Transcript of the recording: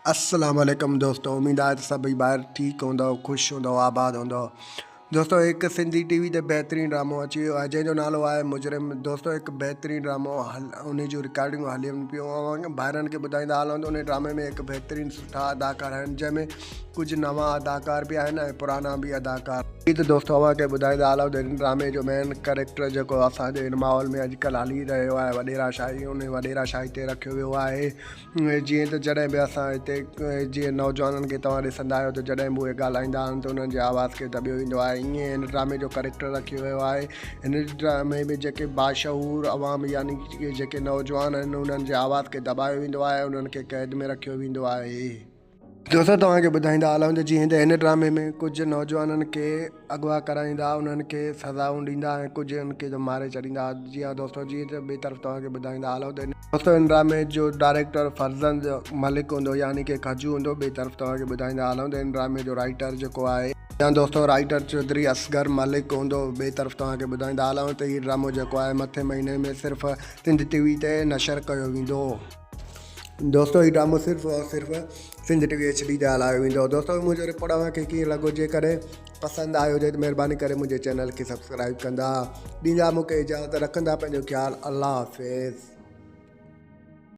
अस्सलाम वालेकुम दोस्तों, उम्मीद आहे त सभई ॿाहिरि ठीकु हूंदव, ख़ुशि हूंदव, आबाद हूंदव। दोस्तों हिकु सिंधी टीवी ते बहितरीनु ड्रामो अची वियो आहे जंहिंजो नालो आहे मुजरिम। दोस्तों हिकु बहितरीनु ड्रामो उन जूं रिकॉर्डिंगूं हलनि पियूं ऐं ॿाहिरनि खे ॿुधाईंदा हलूं त उन ड्रामे में हिकु बहितरीनु सुठा अदाकार आहिनि, जंहिंमें कुझु नवां अदाकार बि आहिनि ऐं पुराना बि अदाकार। त दोस्तों अव्हांखे ॿुधाईंदा हलूं त हिन ड्रामे जो मेन कैरेक्टर जेको असांजे हिन माहौल में अॼुकल्ह हली रहियो आहे वॾेरा शाही, उन वॾेरा शाही ते रखियो वियो आहे। जीअं त जॾहिं बि असां हिते जीअं नौजवाननि खे तव्हां ॾिसंदा आहियो त जॾहिं बि उहे ॻाल्हाईंदा आहिनि त उन्हनि जे आवाज़ खे दॿियो वेंदो आहे। ईअं हिन ड्रामे जो कैरेक्टर रखियो वियो आहे। हिन ड्रामे में जेके बाशऊर अवाम यानी कि जेके नौजवान आहिनि उन्हनि जे आवाज़ खे दॿायो वेंदो आहे, उन्हनि खे क़ैद में रखियो वेंदो आहे। दोस्तों तव्हांखे ॿुधाईंदा हलूं त जीअं त हिन ड्रामे में कुझु नौजवाननि खे अगवा कराईंदा, उन्हनि खे सज़ाऊं ॾींदा ऐं कुझु खे त मारे छॾींदा। जीअं दोस्तों जीअं त ॿिए तरफ़ तव्हांखे ॿुधाईंदा हलूं त दोस्तों हिन ड्रामे जो डायरेक्टर फरज़ंद मलिक हूंदो यानी कि खजू हूंदो। ॿिए तरफ़ तव्हांखे ॿुधाईंदा हलूं त हिन ड्रामे जो राइटर जेको आहे या दोस्तों राइटर चौधरी असगर मलिक हूंदो। ॿिए तरफ़ तव्हांखे ॿुधाईंदा हलूं त हीउ ड्रामो जेको आहे मथे महीने में सिर्फ़ु सिंध टीवी ते नशर कयो वेंदो। दोस्तों हीउ ड्रामो सिर्फ़ु और सिर्फ़ु सिंध टीवी HD ते हलायो वेंदो। दोस्तों मुंहिंजो रिपोर्ट अव्हांखे कीअं लॻो, जेकॾहिं पसंदि आयो हुजे त महिरबानी करे मुंहिंजे चैनल खे सब्सक्राइब कंदा, ॾींदा मूंखे इजाज़त, रखंदा पंहिंजो ख़्यालु। अल्लाह हाफ़िज़।